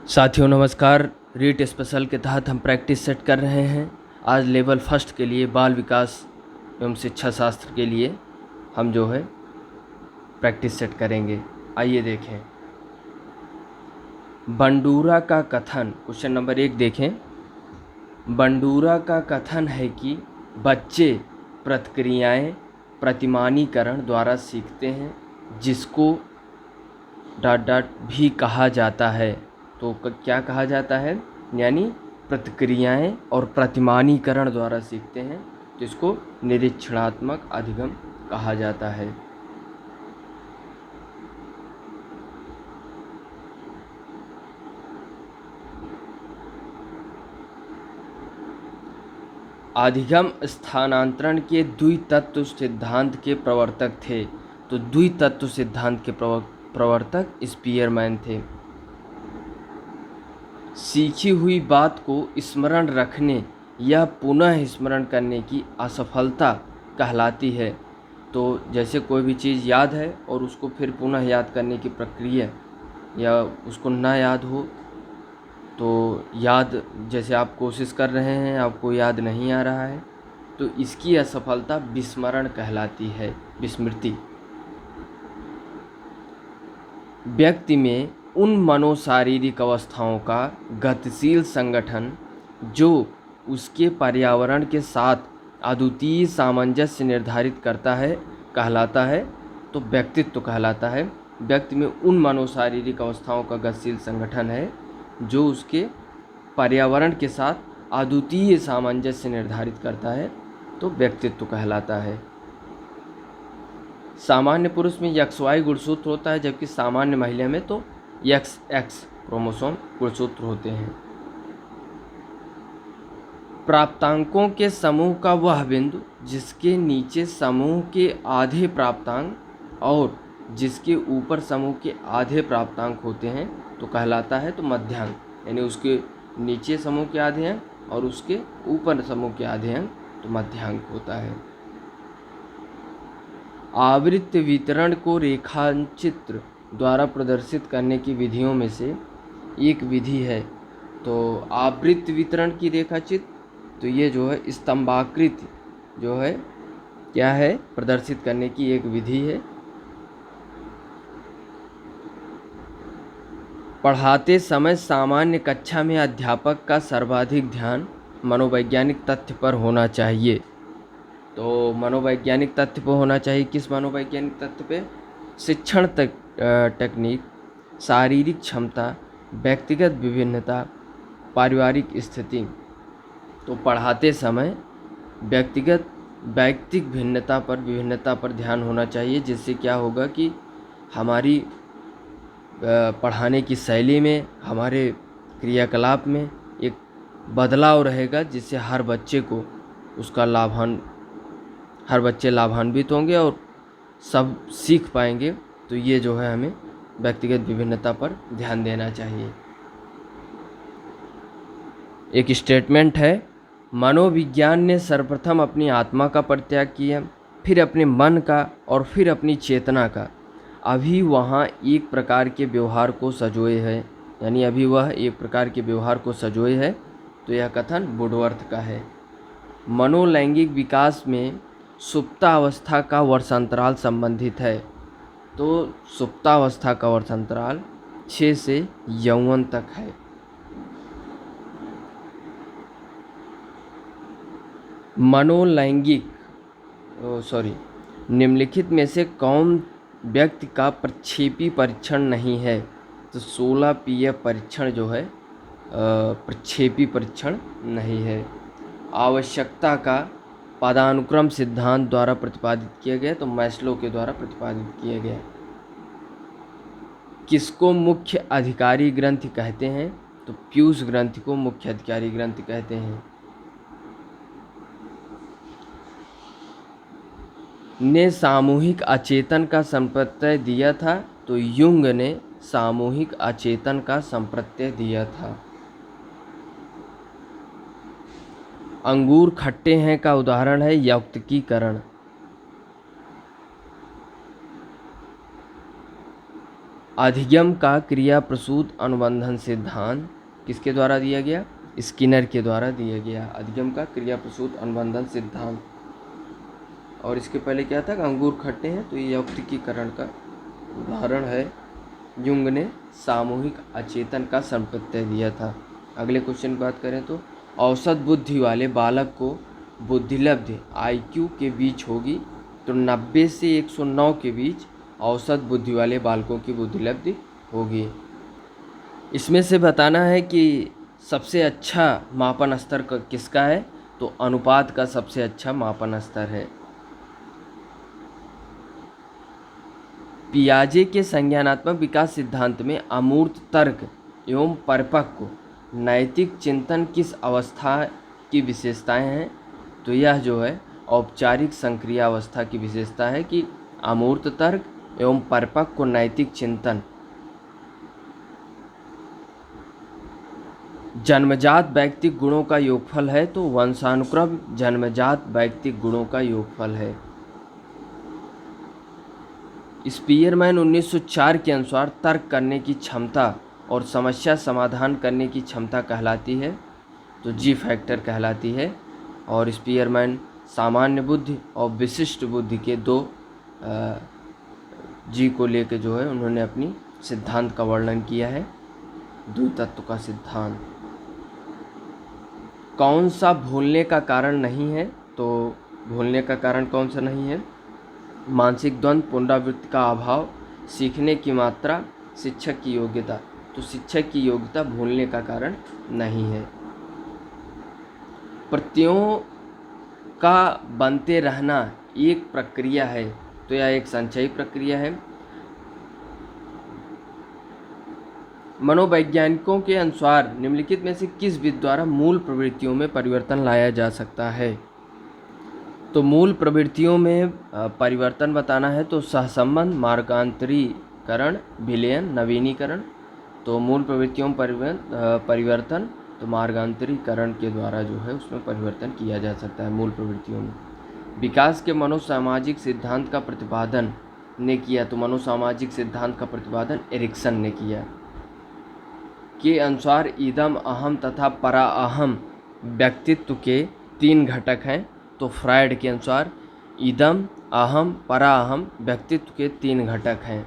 साथियों नमस्कार। रीट स्पेशल के तहत हम प्रैक्टिस सेट कर रहे हैं। आज लेवल फर्स्ट के लिए बाल विकास एवं शिक्षा शास्त्र के लिए हम जो है प्रैक्टिस सेट करेंगे। आइए देखें। बंडूरा का कथन, क्वेश्चन नंबर 1 देखें। बंडूरा का कथन है कि बच्चे प्रतिक्रियाएं प्रतिमानीकरण द्वारा सीखते हैं, जिसको ... भी कहा जाता है। तो क्या कहा जाता है? यानी प्रतिक्रियाएं और प्रतिमानीकरण द्वारा सीखते हैं, जिसको निरीक्षणात्मक अधिगम कहा जाता है। अधिगम स्थानांतरण के द्वितत्व सिद्धांत के प्रवर्तक थे। तो द्वितत्व सिद्धांत के प्रवर्तक स्पीयरमैन थे। सीखी हुई बात को स्मरण रखने या पुनः स्मरण करने की असफलता कहलाती है। तो जैसे कोई भी चीज़ याद है और उसको फिर पुनः याद करने की प्रक्रिया या उसको ना याद हो, तो याद जैसे आप कोशिश कर रहे हैं, आपको याद नहीं आ रहा है, तो इसकी असफलता विस्मरण कहलाती है, विस्मृति। व्यक्ति में उन मनोशारीरिक अवस्थाओं का गतिशील संगठन जो उसके पर्यावरण के साथ अद्वितीय सामंजस्य निर्धारित करता है कहलाता है। तो व्यक्तित्व कहलाता है। व्यक्ति में उन मनोशारीरिक अवस्थाओं का गतिशील संगठन है जो उसके पर्यावरण के साथ अद्वितीय सामंजस्य निर्धारित करता है, तो व्यक्तित्व कहलाता है। सामान्य पुरुष में XY गुणसूत्र होता है, जबकि सामान्य महिला में तो XX क्रोमोसोम गुणसूत्र होते हैं। प्राप्तांकों के समूह का वह बिंदु जिसके नीचे समूह के आधे प्राप्तांक और जिसके ऊपर समूह के आधे प्राप्तांक होते हैं तो कहलाता है तो मध्यांक। यानी उसके नीचे समूह के आधे अंक और उसके ऊपर समूह के आधे अंक तो मध्यांक होता है। आवृत्ति वितरण को रेखाचित्र द्वारा प्रदर्शित करने की विधियों में से एक विधि है। तो आवृत्ति वितरण की रेखाचित्र, तो ये जो है स्तंभाकृति जो है क्या है, प्रदर्शित करने की एक विधि है। पढ़ाते समय सामान्य कक्षा में अध्यापक का सर्वाधिक ध्यान मनोवैज्ञानिक तथ्य पर होना चाहिए। तो मनोवैज्ञानिक तथ्य पर होना चाहिए। किस मनोवैज्ञानिक तथ्य पे? शिक्षण तकनीक, शारीरिक क्षमता, व्यक्तिगत विभिन्नता, पारिवारिक स्थिति। तो पढ़ाते समय वैयक्तिक विभिन्नता पर ध्यान होना चाहिए, जिससे क्या होगा कि हमारी पढ़ाने की शैली में, हमारे क्रियाकलाप में एक बदलाव रहेगा, जिससे हर बच्चे लाभान्वित होंगे और सब सीख पाएंगे। तो ये जो है हमें व्यक्तिगत विभिन्नता पर ध्यान देना चाहिए। एक स्टेटमेंट है, मनोविज्ञान ने सर्वप्रथम अपनी आत्मा का परित्याग किया, फिर अपने मन का और फिर अपनी चेतना का। अभी वहाँ एक प्रकार के व्यवहार को सजोए है, यानी अभी वह एक प्रकार के व्यवहार को सजोए है। तो यह कथन वुडवर्थ का है। मनोलैंगिक विकास में सुप्तावस्था का वर्षांतराल संबंधित है। तो सुप्तावस्था का वर्षांतराल 6 से यौवन तक है। निम्नलिखित में से कौन व्यक्ति का प्रक्षेपी परीक्षण नहीं है? तो 16P परीक्षण जो है प्रक्षेपी परीक्षण नहीं है। आवश्यकता का पदानुक्रम सिद्धांत द्वारा प्रतिपादित किया गया, तो मैस्लो के द्वारा प्रतिपादित किया गया। किसको मुख्य अधिकारी ग्रंथि कहते हैं? तो पीयूष ग्रंथि को मुख्य अधिकारी ग्रंथि कहते हैं। ने सामूहिक अचेतन का संप्रत्यय दिया था, तो युंग ने सामूहिक अचेतन का संप्रत्यय दिया था। अंगूर खट्टे हैं का उदाहरण है यौक्तिकीकरण। अधिगम का क्रिया प्रसूत अनुबंधन सिद्धांत किसके द्वारा दिया गया? स्किनर के द्वारा दिया गया अधिगम का क्रिया प्रसूत अनुबंधन सिद्धांत। और इसके पहले क्या था? अंगूर खट्टे हैं, तो ये यौक्तिकीकरण का उदाहरण है। युंग ने सामूहिक अचेतन का संप्रत्यय दिया था। अगले क्वेश्चन की बात करें तो औसत बुद्धि वाले बालक को बुद्धिलब्धि IQ के बीच होगी, तो 90 से 109 के बीच औसत बुद्धि वाले बालकों की बुद्धिलब्धि होगी। इसमें से बताना है कि सबसे अच्छा मापन स्तर किसका है? तो अनुपात का सबसे अच्छा मापन स्तर है। पियाजे के संज्ञानात्मक विकास सिद्धांत में अमूर्त तर्क एवं परिपक्व नैतिक चिंतन किस अवस्था की विशेषताएं हैं? तो यह जो है औपचारिक संक्रिया अवस्था की विशेषता है कि अमूर्त तर्क एवं परिपक्व नैतिक चिंतन। जन्मजात वैयक्तिक गुणों का योगफल है, तो वंशानुक्रम जन्मजात वैयक्तिक गुणों का योगफल है। स्पीयरमैन 1904 के अनुसार तर्क करने की क्षमता और समस्या समाधान करने की क्षमता कहलाती है, तो जी फैक्टर कहलाती है। और स्पीयरमैन सामान्य बुद्धि और विशिष्ट बुद्धि के दो जी को लेकर जो है उन्होंने अपनी सिद्धांत का वर्णन किया है, द्वितत्व का सिद्धांत। कौन सा भूलने का कारण नहीं है? तो भूलने का कारण कौन सा नहीं है? मानसिक द्वंद्व, पुनरावृत्ति का अभाव, सीखने की मात्रा, शिक्षक की योग्यता। तो शिक्षक की योग्यता भूलने का कारण नहीं है। प्रत्ययों का बनते रहना एक प्रक्रिया है, तो यह एक संचयी प्रक्रिया है। मनोवैज्ञानिकों के अनुसार निम्नलिखित में से किस विधि द्वारा मूल प्रवृत्तियों में परिवर्तन लाया जा सकता है? तो मूल प्रवृत्तियों में परिवर्तन बताना है तो सहसंबंध, मार्गांतरीकरण, विलयन, नवीनीकरण। तो मूल प्रवृत्तियों में परिवर्तन तो मार्गांतरीकरण के द्वारा जो है उसमें परिवर्तन किया जा सकता है मूल प्रवृत्तियों में। विकास के मनोसामाजिक सिद्धांत का प्रतिपादन ने किया, तो मनोसामाजिक सिद्धांत का प्रतिपादन एरिक्सन ने किया। के अनुसार इदम, अहम तथा परा अहम व्यक्तित्व के 3 घटक हैं, तो फ्रायड के अनुसार इदम, अहम, परा अहम व्यक्तित्व के 3 घटक हैं।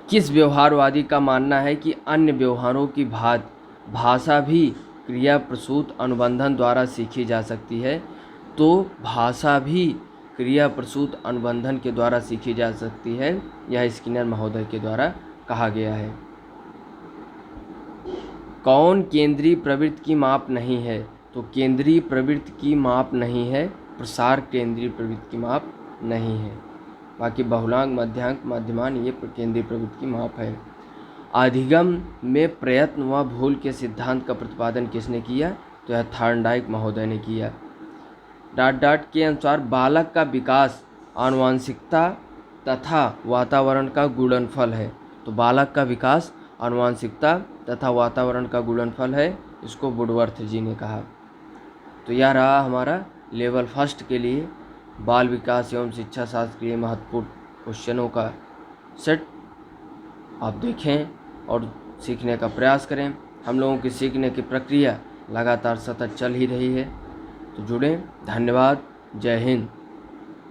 किस व्यवहारवादी का मानना है कि अन्य व्यवहारों की भाषा भी क्रिया प्रसूत अनुबंधन द्वारा सीखी जा सकती है? तो भाषा भी क्रिया प्रसूत अनुबंधन के द्वारा सीखी जा सकती है, यह स्किनर महोदय के द्वारा कहा गया है। कौन केंद्रीय प्रवृत्ति की माप नहीं है? तो केंद्रीय प्रवृत्ति की माप नहीं है, प्रसार केंद्रीय प्रवृत्ति की माप नहीं है। बाकी बहुलांक, मध्यांक, मध्यमान ये केंद्रीय प्रवृत्ति की माप है। अधिगम में प्रयत्न व भूल के सिद्धांत का प्रतिपादन किसने किया? तो यह थॉर्नडाइक महोदय ने किया। डाट के अनुसार बालक का विकास आनुवंशिकता तथा वातावरण का गुणनफल है, तो बालक का विकास आनुवंशिकता तथा वातावरण का गुणनफल है, इसको वुडवर्थ जी ने कहा। तो यह रहा हमारा लेवल 1 के लिए बाल विकास एवं शिक्षा शास्त्र के लिए महत्वपूर्ण क्वेश्चनों का सेट। आप देखें और सीखने का प्रयास करें। हम लोगों की सीखने की प्रक्रिया लगातार सतत चल ही रही है, तो जुड़ें। धन्यवाद। जय हिंद।